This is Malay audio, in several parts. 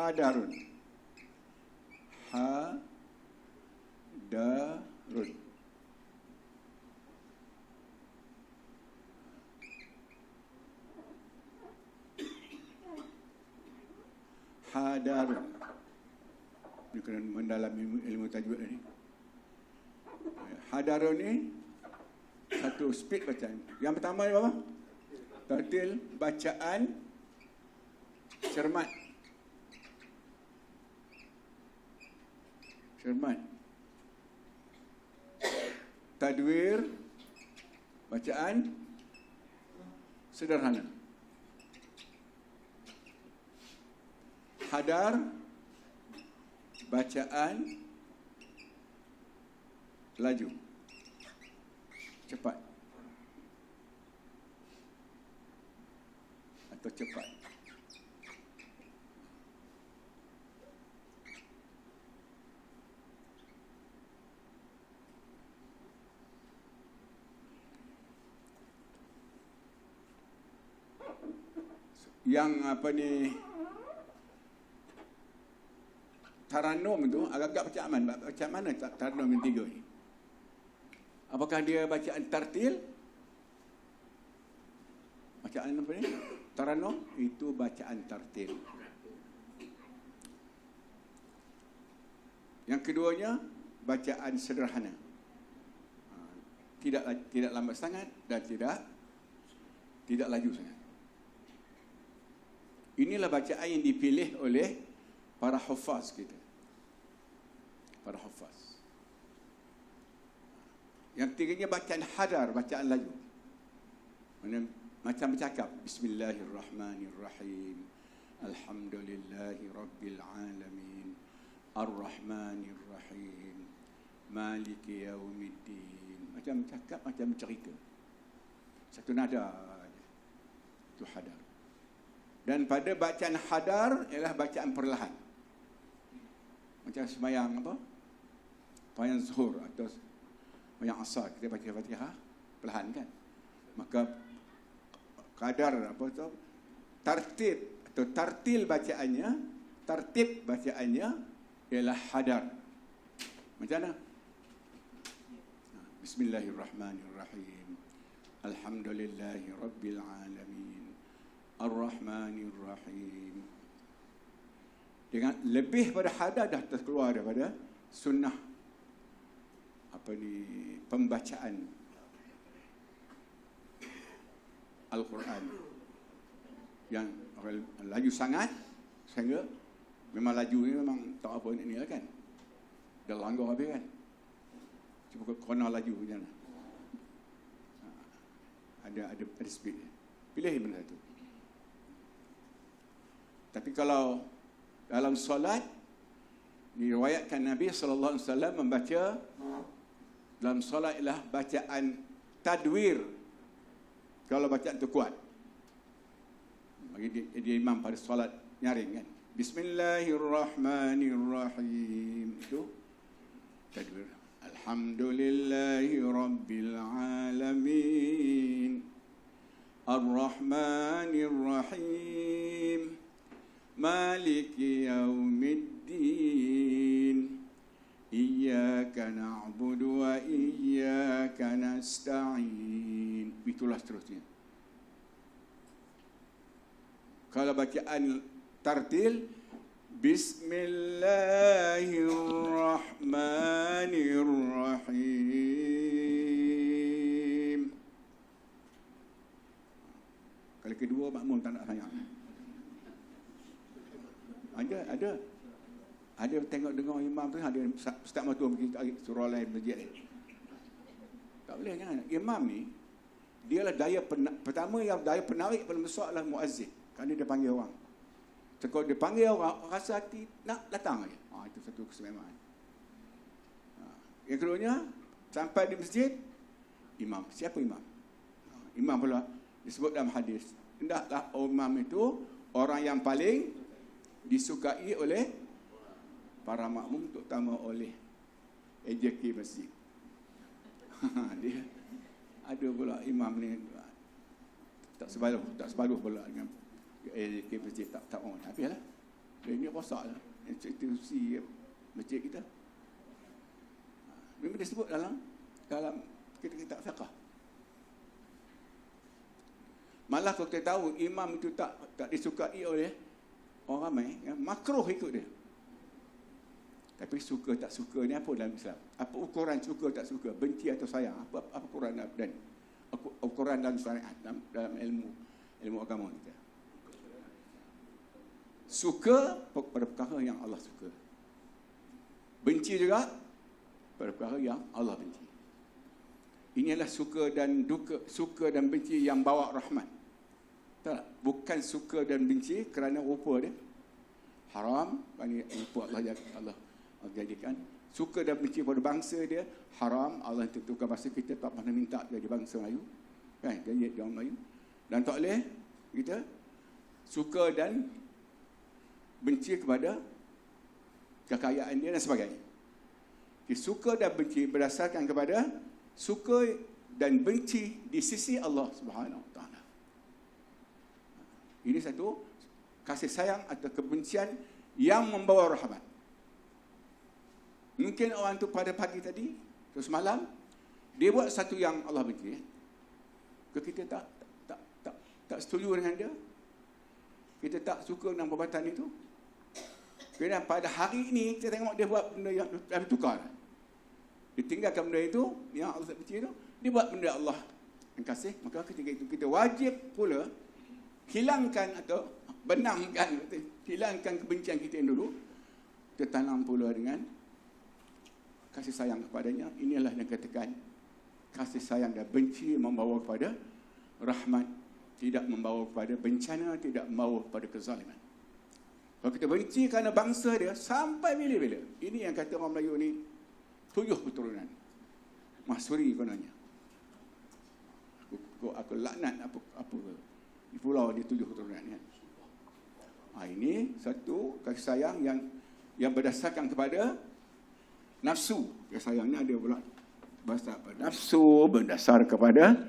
Hadarun. Hadarun. Hadarun. Ini kena mendalami ilmu tajwid ni. Hadarun ni satu speed bacaan. Yang pertama ni apa? Tartil bacaan cermat. Cermat. Tadwir bacaan sederhana. Hadar bacaan laju, cepat atau cepat. Yang apa ni, Taranum tu agak-agak bacaan mana Taranum yang tiga ni? Apakah dia bacaan tartil? Bacaan apa ni? Taranum itu bacaan tartil. Yang keduanya bacaan sederhana. Tidak lambat sangat dan tidak laju sangat. Inilah bacaan yang dipilih oleh para hufaz kita. Para hufaz. Yang tiganya bacaan hadar, bacaan laju. Macam bercakap, Bismillahirrahmanirrahim. Alhamdulillahi Rabbil Alamin. Ar-Rahmanirrahim. Maliki Yaumiddin. Macam bercakap, macam cerita. Satu nada. Itu hadar. Dan pada bacaan hadar ialah bacaan perlahan. Macam sembahyang apa? Sembahyang zuhur atau sembahyang asar, kita baca Fatihah perlahan kan? Maka kadar apa tu? Tartib atau tartil tertib bacaannya ialah hadar. Macam mana? Bismillahirrahmanirrahim. Alhamdulillahi Rabbil Alamin. Ar-Rahmanir-Rahim. Dengan lebih pada hadar dah terkeluar daripada sunnah apa ni, pembacaan Al-Quran yang laju sangat sehingga memang laju ni memang tak apa ni lah kan, dah langgar habis kan, cuba kena laju macam mana, ada speed, pilih mana satu. Tapi kalau dalam solat diriwayatkan Nabi sallallahu alaihi wasallam membaca dalam solat ialah bacaan tadwir. Kalau bacaan itu kuat, bagi dia imam pada solat nyaring kan, Bismillahirrahmanirrahim, itu tadwir. Alhamdulillahi Rabbil Alamin. Ar-Rahmanir-Rahim. Maliki Yaumiddin. Iyyaka na'budu wa iyyaka nasta'in. Itulah seterusnya. Kalau bacaan tartil, Bismillahirrahmanirrahim. Kali kedua makmum tak nak sayang. Ada tengok dengar imam tu, ada ustaz matua pergi tarik surah lain masjid. Tak boleh jangan. Imam ni dialah pertama yang daya penarik paling besar adalah muazzin. Kerana dia panggil orang. Kalau dia panggil orang, rasa hati nak datang aja. Itu satu keseimbangan. Yang keduanya, sampai di masjid, imam. Siapa imam? Imam pula disebut dalam hadis. Hendaklah imam itu orang yang paling disukai oleh para makmum, terutama oleh AJK masjid. Dia ada pula imam ni tak sebaluh pula dengan AJK masjid, tak on. Habislah. Dan ini rosaklah institusi masjid kita. Memang disebut dalam kitab fiqh. Malah kalau kita tahu imam itu tak disukai oleh orang ramai, ya, makruh ikut dia. Tapi suka tak suka ni apa dalam Islam? Apa ukuran suka tak suka? Benci atau sayang? Apa ukuran dan ukuran dalam syariat, dalam ilmu agama kita? Suka pada perkara yang Allah suka. Benci juga pada perkara yang Allah benci. Inilah suka dan duka, suka dan benci yang bawa rahmat. Tak? Bukan suka dan benci kerana rupa dia haram, rupa Allah jadikan. Suka dan benci pada bangsa dia haram, Allah tentukan masa kita tak pernah minta jadi bangsa Melayu, kan, jadi orang Melayu. Dan tak boleh kita suka dan benci kepada kekayaan dia dan sebagainya. Suka dan benci berdasarkan kepada suka dan benci di sisi Allah Subhanahu Wa Taala. Ini satu kasih sayang atau kebencian yang membawa rahmat. Mungkin orang tu pada pagi tadi, terus malam dia buat satu yang Allah benci. Kita tak setuju dengan dia. Kita tak suka dengan perbuatan itu. Kerana pada hari ini kita tengok dia buat benda yang lebih tukar. Dia tinggalkan benda itu yang Allah benci itu, dia buat benda Allah yang kasih. Maka ketika itu kita wajib pula hilangkan atau benamkan, hilangkan kebencian kita yang dulu, kita tanam pula dengan kasih sayang kepadanya. Inilah yang katakan kasih sayang dan benci membawa kepada rahmat, tidak membawa kepada bencana, tidak membawa kepada kezaliman. Kalau kita benci kerana bangsa dia, sampai bila-bila. Ini yang kata orang Melayu ni 7 keturunan. Mahsuri kononnya. Aku laknat apa di pulau dia 7 keturunan kan. Ini satu kasih sayang yang berdasarkan kepada nafsu. Kasih sayang ni ada pula bahasa apa? Nafsu berdasar kepada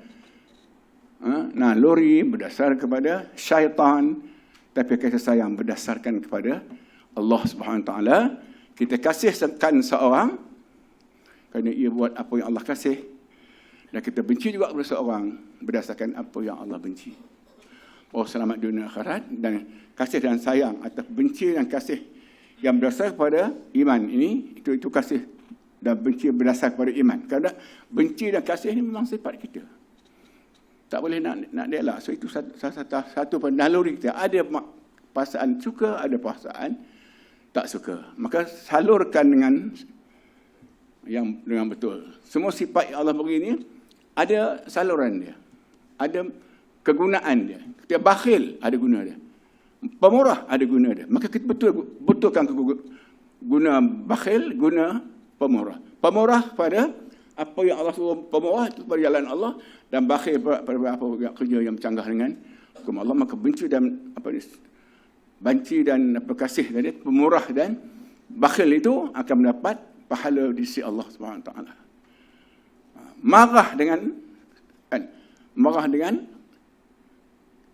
naluri, berdasar kepada syaitan. Tapi kasih sayang berdasarkan kepada Allah Subhanahu Wa Taala. Kita kasihkan seorang kerana ia buat apa yang Allah kasih, dan kita benci juga kepada seorang berdasarkan apa yang Allah benci. Oh, selamat dunia akhirat. Dan kasih dan sayang atau benci dan kasih yang berdasar kepada iman ini, itu kasih dan benci berdasar kepada iman. Kerana benci dan kasih ini memang sifat kita. Tak boleh nak dielak. So itu satu naluri kita. Ada perasaan suka, ada perasaan tak suka. Maka salurkan dengan betul. Semua sifat yang Allah beri ini ada saluran dia. Ada kegunaan dia. Kita bakhil, ada guna dia. Pemurah, ada guna dia. Maka kita betulkan guna bakhil, guna pemurah. Pemurah pada apa yang Allah suruh, pemurah itu pada jalan Allah, dan bakhil pada apa kerja yang bercanggah dengan hukum Allah. Maka benci dan kasih tadi, pemurah dan bakhil itu akan mendapat pahala di sisi Allah Subhanahu Wa Taala.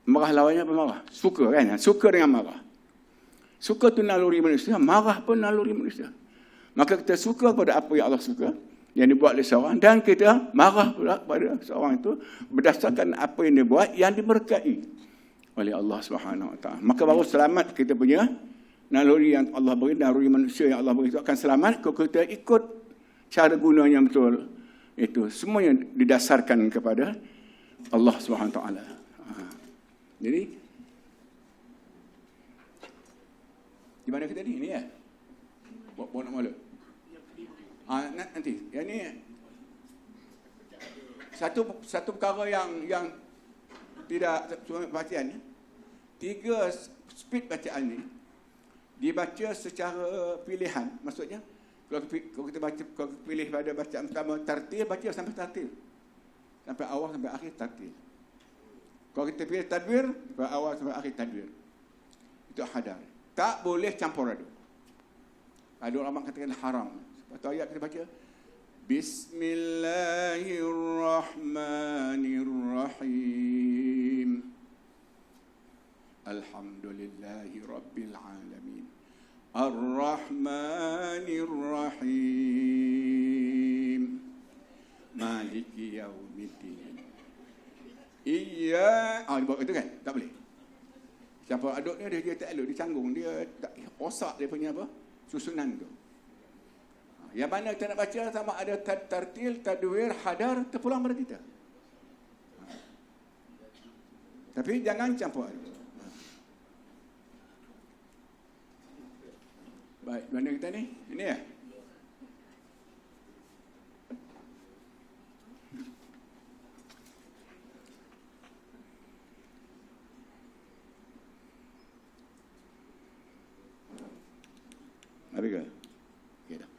Marah lawannya apa? Marah. Suka kan? Suka dengan marah. Suka tu naluri manusia, marah pun naluri manusia. Maka kita suka pada apa yang Allah suka, yang dibuat oleh seorang, dan kita marah pula pada seorang itu berdasarkan apa yang dia buat yang diberkai oleh Allah Subhanahu Wa Taala. Maka baru selamat kita punya naluri yang Allah beri, naluri manusia yang Allah beri itu akan selamat kalau kita ikut cara gunanya betul. Itu semuanya didasarkan kepada Allah Subhanahu Wa Taala. Jadi di mana kita ni ya? Buat nak malu. Nanti. Yang ni satu perkara yang tidak cuma bacaan. 3 speed bacaan ni dibaca secara pilihan. Maksudnya kalau kita baca, kalau kita pilih pada bacaan pertama tartil, baca sampai tartil. Sampai awal sampai akhir tartil. Kalau kita pilih tadbir, dari awal sampai akhir tadbir. Itu hadar. Tak boleh campur aduk. Ada ulama katakan haram. Atau ayat kita baca Bismillahirrahmanirrahim. Alhamdulillahi rabbil alamin. Ar-Rahmanir Rahim. Maliki Yaumiddin. Dia buat itu kan? Tak boleh. Siapa aduk ni dia tak elok, dia canggung, dia tak rosak dia punya apa? Susunan tu. Yang mana kita nak baca sama ada tartil, tadwir, hadar, terpulang pada kita. Tapi jangan campur aduk. Baik, mana kita ni? Ini ya? Habis ke? Okey dah.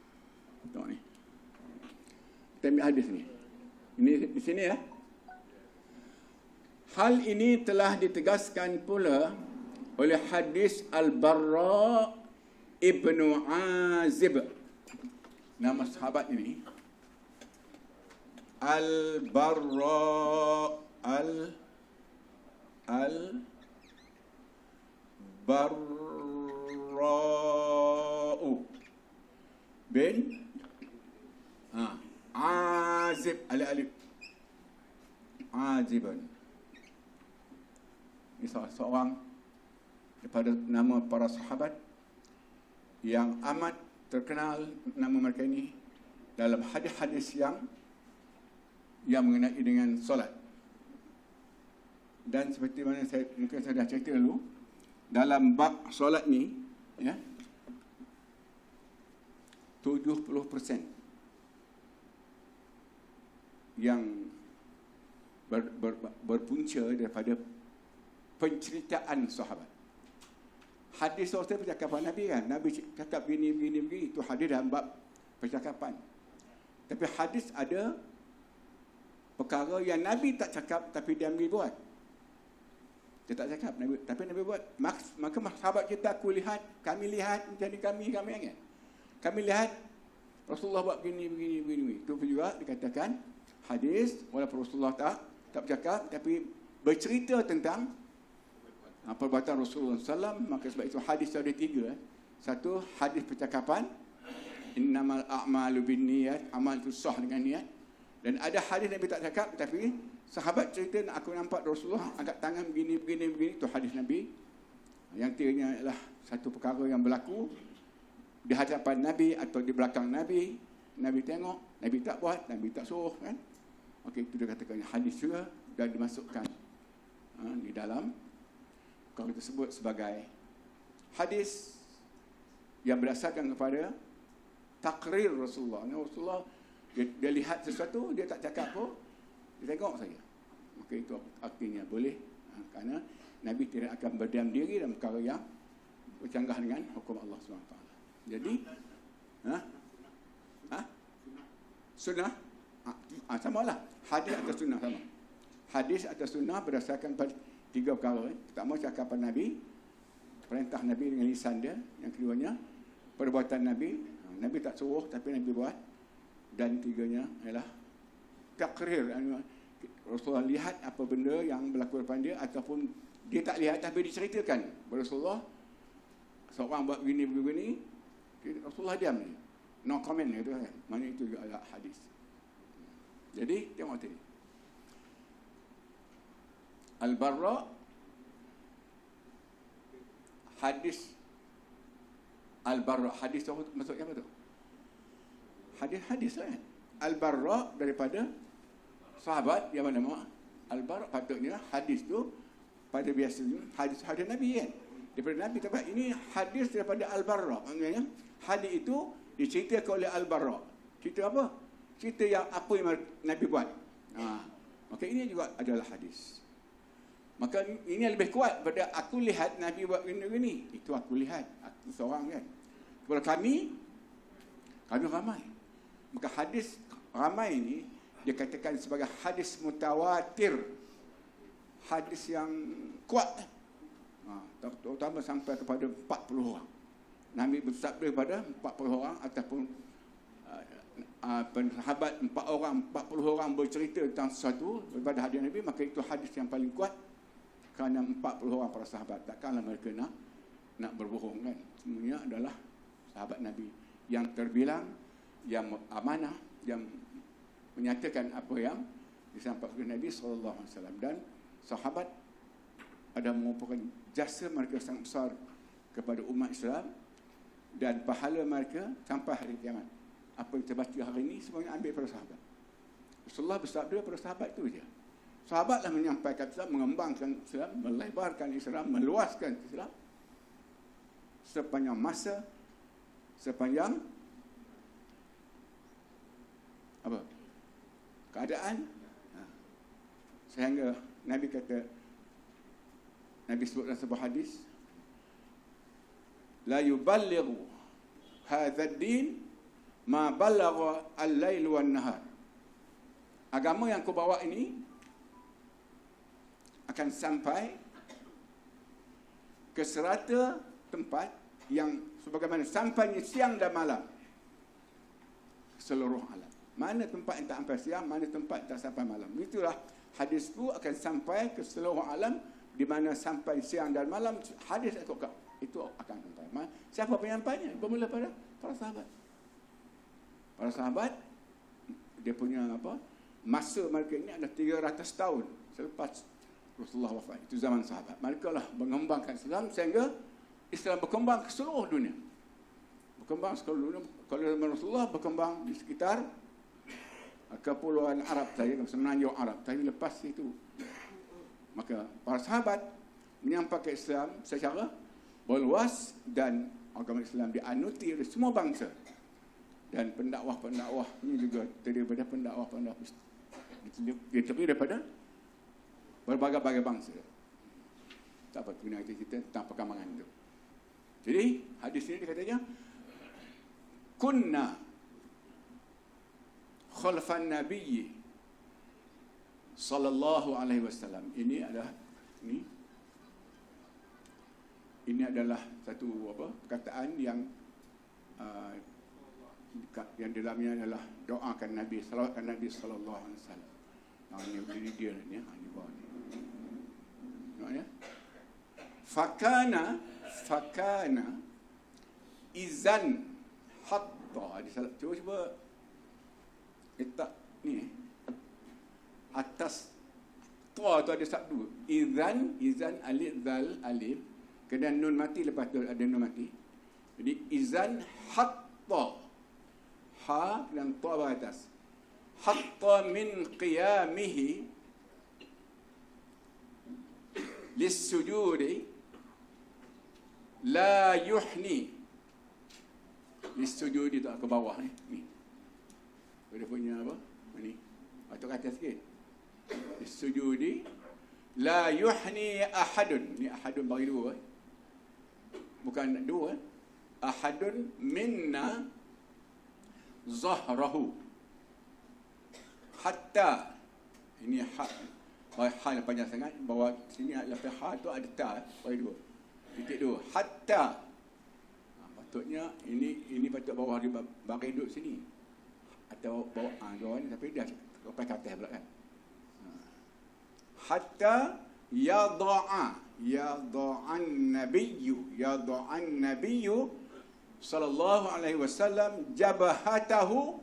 Tengok ni. Kita ambil hadis ni. Ini di sini ya. Hal ini telah ditegaskan pula oleh hadis Al-Barra Ibnu Azib. Nama sahabat ini Al-Barra bin Azib alif Aziban. Ini seorang daripada nama para sahabat yang amat terkenal. Nama mereka ini dalam hadis-hadis yang mengenai dengan solat. Dan seperti mana mungkin saya dah cerita dulu, dalam bab solat ni ya, 70% yang berpunca daripada penceritaan sahabat. Hadis itu percakapan Nabi kan. Nabi cakap begini, itu hadis dalam bab percakapan. Tapi hadis ada perkara yang Nabi tak cakap tapi dia ambil buat. Dia tak cakap, tapi Nabi buat. Maka sahabat kita, kami lihat, jadi kami ingat. Kami lihat Rasulullah buat begini. Itu juga dikatakan hadis, walaupun Rasulullah tak bercakap, tapi bercerita tentang perbuatan Rasulullah SAW. Maka sebab itu hadis ada 3. Satu, hadis percakapan. Innamal a'malu binniyat. Amal itu sah dengan niat. Dan ada hadis Nabi tak cakap, tapi sahabat cerita, aku nampak Rasulullah angkat tangan begini. Itu hadis Nabi. Yang tiganya adalah satu perkara yang berlaku di hadapan Nabi atau di belakang Nabi. Nabi tengok, Nabi tak buat, Nabi tak suruh kan. Okey, itu dia katakan hadis juga dan dimasukkan di dalam kalau kita sebut sebagai hadis yang berdasarkan kepada takrir Rasulullah. Rasulullah dia lihat sesuatu, dia tak cakap pun, dia tengok saja. Maka itu artinya boleh, kerana Nabi tidak akan berdiam diri dalam perkara yang bercanggah dengan hukum Allah SWT. Jadi sunnah sama lah. Hadis atau sunnah sama. Hadis atau sunnah berdasarkan pada 3 perkara. Pertama, cakapan Nabi, perintah Nabi dengan lisan dia. Yang keduanya, perbuatan Nabi. Nabi tak suruh tapi Nabi buat. Dan tiganya ialah takrir. Rasulullah lihat apa benda yang berlaku depan dia, ataupun dia tak lihat tapi diceritakan Rasulullah seorang buat begini, Rasulullah diam ni, no comment gitu kan. Mana itu juga adalah hadis. Jadi tengok tadi Al-Barra, hadis Al-Barra, hadis tu maksudnya apa tu? Hadis lah kan. Al-Barra daripada sahabat yang bernama Al-Barra. Patutnya hadis tu pada biasanya hadis Nabi kan. Daripada Nabi, tapi ini hadis daripada Al-Barra. Maksudnya hadis itu diceritakan oleh Al-Barra. Cerita apa? Cerita yang apa yang Nabi buat. Maka ini juga adalah hadis. Maka ini lebih kuat pada aku lihat Nabi buat begini. Itu aku lihat. Aku seorang kan. Kepada kami ramai. Maka hadis ramai ini dia katakan sebagai hadis mutawatir. Hadis yang kuat. Terutama sampai kepada 40 orang. Nabi bersabda kepada 40 orang ataupun sahabat 4 orang, 40 orang bercerita tentang sesuatu daripada hadis Nabi, maka itu hadis yang paling kuat. Kerana 40 orang para sahabat, takkanlah mereka nak berbohong kan. Semuanya adalah sahabat Nabi yang terbilang, yang amanah, yang menyatakan apa yang disampaikan oleh Nabi SAW. Dan sahabat ada merupakan jasa mereka sangat besar kepada umat Islam dan pahala mereka sampai hari kiamat. Apa yang kita baca hari ini semuanya ambil para sahabat. Rasulullah bersabda pada sahabat itu saja. Sahabatlah menyampaikan Islam, mengembangkan Islam, melebarkan Islam, meluaskan Islam sepanjang masa, sepanjang apa? Keadaan. Sehingga Nabi kata, Nabi sebut dalam sebuah hadis, la yuballighu hadha ad-din ma balagha al-lail wan nahar. Agama yang kau bawa ini akan sampai ke serata tempat yang sebagaimana sampainya siang dan malam seluruh alam. Mana tempat yang tak sampai siang, mana tempat yang tak sampai malam. Itulah hadis itu akan sampai ke seluruh alam, di mana sampai siang dan malam. Hadis itu akan sampai. Siapa penyampainya? Bermula pada para sahabat. Para sahabat, dia punya apa? Masa mereka ini adalah 300 tahun selepas Rasulullah wafat. Itu zaman sahabat. Mereka lah mengembangkan Islam sehingga Islam berkembang ke seluruh dunia. Berkembang ke seluruh dunia. Kalau zaman Rasulullah berkembang di sekitar kepulauan Arab saja, semenanjung Arab. Tapi lepas itu, maka para sahabat menyampaikan Islam secara berluas dan agama Islam dianuti oleh semua bangsa. Dan pendakwah-pendakwah ini juga terdiri daripada pendakwah-pendakwah daripada berbagai-bagai bangsa. Tak apa, guna kita tentang perkembangan itu. Jadi, hadis ini dikatanya, kunna khalfan nabiyyi sallallahu alaihi wasallam. Ini adalah satu perkataan yang dalamnya adalah doakan Nabi, salawatkan Nabi sallallahu alaihi wasallam. Ini dia ni, ini bawah ni. Namanya fakana izan hatta. Cuba letak ni atas ta tu ada sabdu. Izan alif zal alif, kemudian nun mati, lepas tu ada nun mati. Jadi izan hatta, ha dan ta atas. Hatta min qiyamihi lis-sujudi la yuhni. Lis-sujudi tak ke bawah ni. Dia punya apa? Ni. Atau ke atas sikit. Lis-sujudi la yuhni ahadun. Ni ahadun bagi dua. Bukan dua. Ahadun minna zahrahu. Hatta. Ini hak. Ha yang panjang sangat. Bawah sini lepas ha tu ada ta. Bagi dua. Titik dua. Hatta. Patutnya ini patut bawah dia bagi duduk sini. Atau bawah ni, tapi dah sampai ke atas pula kan. Hatta yada'an nabiyyu sallallahu alaihi wasallam jabhatahu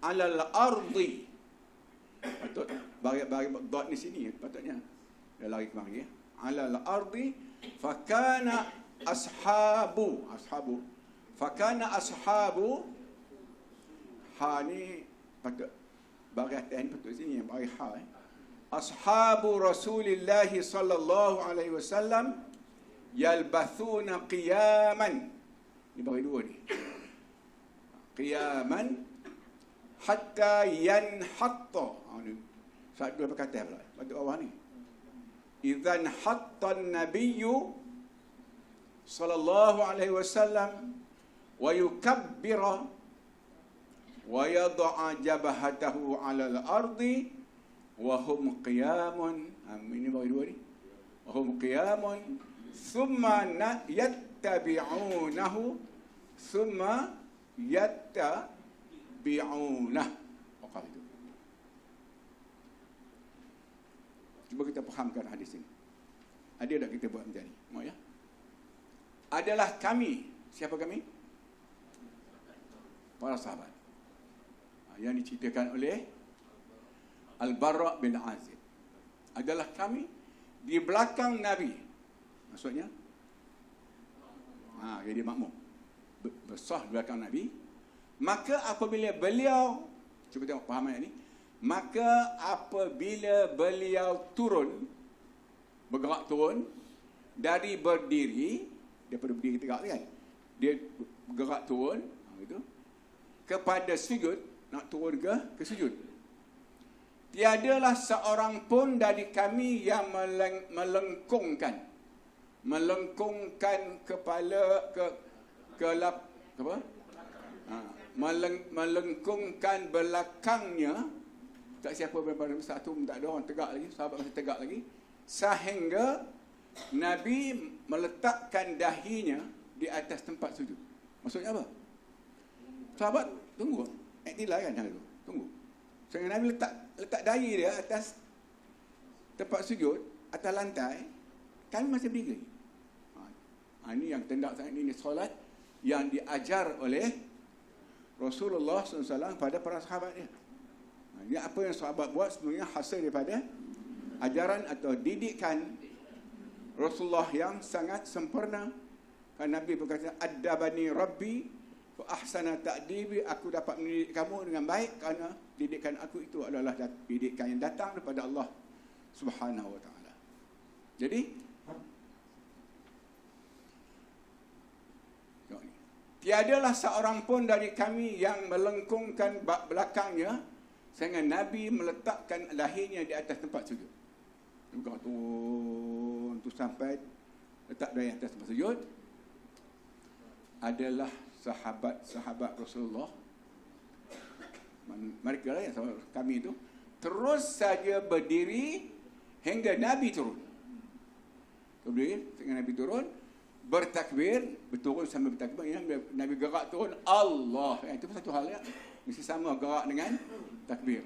'ala al-ardi. Patut bagi dot di sini patutnya. Dah lari kemari ya. 'Ala al-ardi fakana ashabu ha ni patut bagi atas patut sini bagi ha. Ashabu Rasulillah sallallahu alaihi wasallam yalbathuna qiyaman. Ni bagi dua ni. Qiyaman hatta yanhatta. Ni satu dua perkataan pula. Patut bawah ni. Idzan hatta an-nabiyyu sallallahu alaihi wasallam wa yukabbira wa yad'a jabhatahu 'ala al-ardi wa hum qiyamun. Ini bagi dua ni. Wa hum qiyamun thumma yattabi'unahu Apa itu? Cuba kita fahamkan hadis ini. Ada tak kita buat macam ni? Mau ya? Adalah kami. Siapa kami? para sahabat. Yang diceritakan oleh Al-Bara' bin Azib. Adalah kami di belakang Nabi. Maksudnya, jadi makmum. Bersah di belakang Nabi. Maka apabila beliau, cuba tengok pahaman ini. Maka apabila beliau turun, bergerak turun, dari berdiri, daripada berdiri tegak kan, dia bergerak turun, gitu, kepada sujud, nak turun ke sujud. Tiadalah seorang pun dari kami yang melengkungkan kepala melengkungkan belakangnya. Tak siapa daripada satu, tak ada orang tegak lagi, sahabat masih tegak lagi, sehingga Nabi meletakkan dahinya di atas tempat sujud. Maksudnya apa? Sahabat tunggu, iktilah kan hal itu, tunggu. Sehingga Nabi letak dahi dia atas tempat sujud, atas lantai, kami masih berdiri. Ini yang tindak sangat ini solat yang diajar oleh Rasulullah SAW pada para sahabat dia. Ini apa yang sahabat buat sebenarnya hasil daripada ajaran atau didikan Rasulullah yang sangat sempurna. Kan Nabi berkata, "Addabani Rabbi fa ahsana ta'dibi." Aku dapat mendidik kamu dengan baik kerana didikan aku itu adalah didikan yang datang daripada Allah Subhanahu wa taala. Jadi tiadalah seorang pun dari kami yang melengkungkan belakangnya sehingga Nabi meletakkan dahinya di atas tempat sujud. Bukan turun tu sampai letak dahi atas tempat sujud. Adalah sahabat-sahabat Rasulullah. Mereka lah yang sahabat kami itu terus saja berdiri hingga Nabi turun. Berdiri sehingga Nabi turun, bertakbir, berturun sambil bertakbir. Ya, Nabi gerak turun, Allah. Itu satu hal ya. Mesti sama gerak dengan takbir.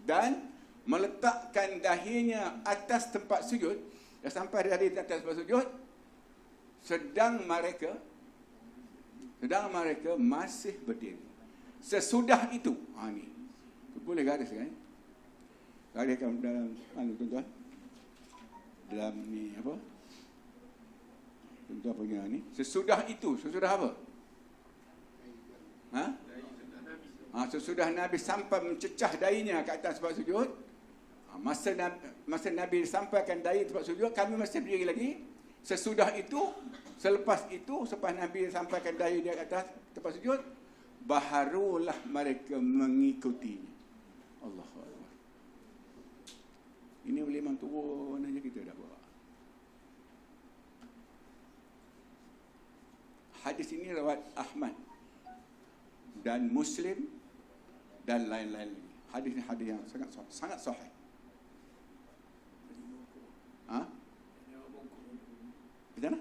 Dan meletakkan dahinya atas tempat sujud. Dah sampai dari atas tempat sujud, sedang mereka masih berdiri. Sesudah itu, ni boleh garis kan? Garis dalam tuan-tuan. Dalam ni apa? Tuan-tuan punya ni. Sesudah itu, sesudah apa? Sesudah Nabi sampai mencecah dahinya ke atas tempat sujud. Masa Nabi sampaikan dahi tempat sujud, kami masih berdiri lagi. Sesudah itu, selepas Nabi sampaikan dahi di atas tempat sujud, baharulah mereka mengikutinya. Allahu Akbar. Ini boleh memang turun aja kita dah buat. Hadis ini riwayat Ahmad dan Muslim dan lain-lain. Hadis ini hadis yang sangat sahih. Macam mana?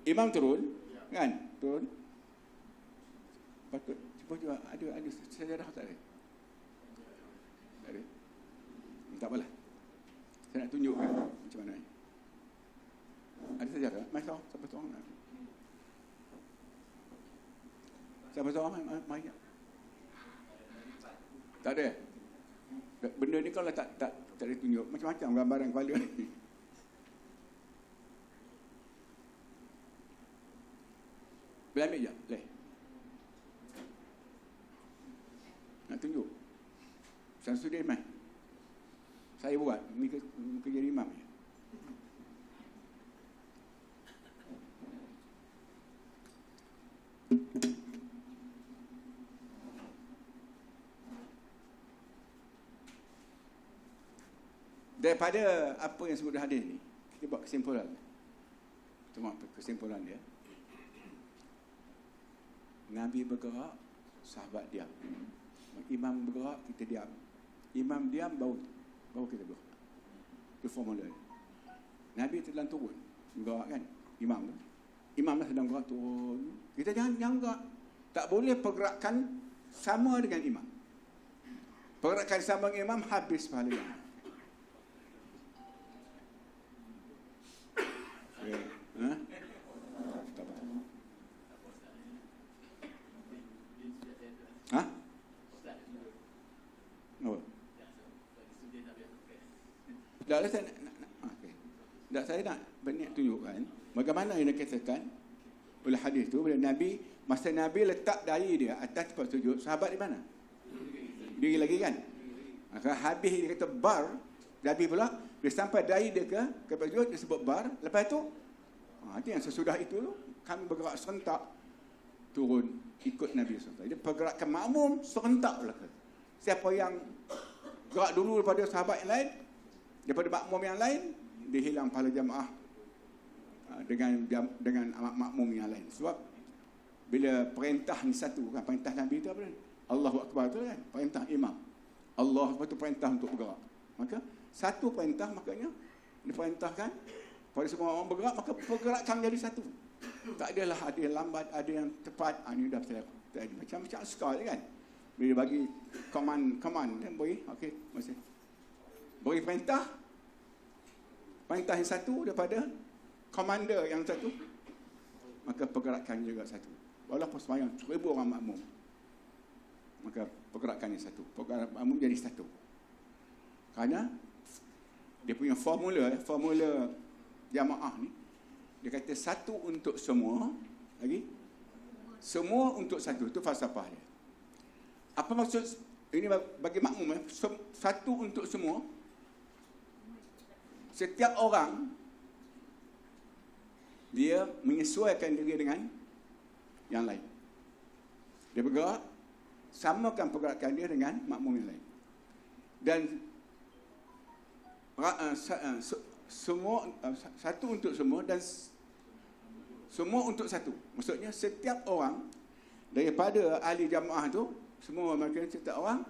Imam turun, kan? Turun. Patut. Cuba ada sejarah tak ada? Tak ada. Tak apalah. Saya nak tunjukkan macam mana. Ada sejarah? Masa siapa seorang nak? Siapa seorang mai? Tak ada. Benda ni kalau tak ditunjuk, macam-macam gambaran kepala ni. Boleh ambil je? Boleh. Nak tunjuk? Syamsuddin mai. Saya buat, ni kerja imam je. Daripada apa yang sebut hadis ni, kita buat kesimpulan. Cuma kesimpulan dia. Nabi bergerak, sahabat diam. Imam bergerak, kita diam. Imam diam, baru kita bergerak. Itu formula dia. Nabi sedang turun, bergerak kan? Imam lah sedang bergerak turun. Kita jangan bergerak. Tak boleh pergerakan sama dengan imam. Pergerakan sama dengan imam, habis pahala imam. Tak, saya okay. Tak, saya nak berniat tunjukkan bagaimana yang dikatakan oleh hadis tu bila Nabi, masa Nabi letak dahi dia atas tempat sujud, sahabat di mana? Diri lagi kan? Maka habis dia kata bar, Nabi pula dia sampai dahi dia ke tempat sujud, dia sebut bar. Lepas tu itu yang sesudah itu kami bergerak serentak turun ikut Nabi SAW. Jadi pergerakan makmum serentak belaka. Siapa yang gerak dulu daripada sahabat yang lain, daripada makmum yang lain, dia hilang pahala jamaah dengan makmum yang lain. Sebab bila perintah ni satu kan, perintah Nabi itu apa? Allahu Akbar tu kan, perintah imam. Allah Akbar tu perintah untuk bergerak. Maka satu perintah, makanya diperintahkan pada semua orang bergerak, maka pergerakan jadi satu. Tak adalah ada yang lambat, ada yang tepat. Ini dah berlaku. Macam-macam skor kan. Bila bagi command kan beri, okey, masih. Beri perintah yang satu daripada komander yang satu, maka pergerakan juga satu. Walaupun sembahyang 1000 orang makmum, maka pergerakan yang satu. Pergerakan makmum jadi satu. Kerana dia punya formula jamaah ni, dia kata satu untuk semua, lagi semua untuk satu. Itu falsafah dia. Apa maksud ini bagi makmum? Satu untuk semua. Setiap orang dia menyesuaikan diri dengan yang lain. Dia bergerak, samakan pergerakan dia dengan makmum yang lain. Dan semua satu untuk semua dan semua untuk satu. Maksudnya setiap orang daripada ahli jamaah tu, semua mereka setiap orang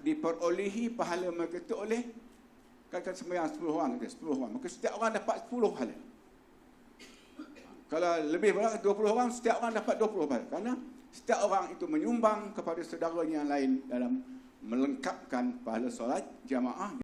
diperolehi pahala mereka tu oleh katakan sembahyang 10 orang, 10 orang. Maka setiap orang dapat 10 pahala. Kalau lebih banyak 20 orang, setiap orang dapat 20 pahala. Kerana setiap orang itu menyumbang kepada saudaranya yang lain dalam melengkapkan pahala solat jamaah.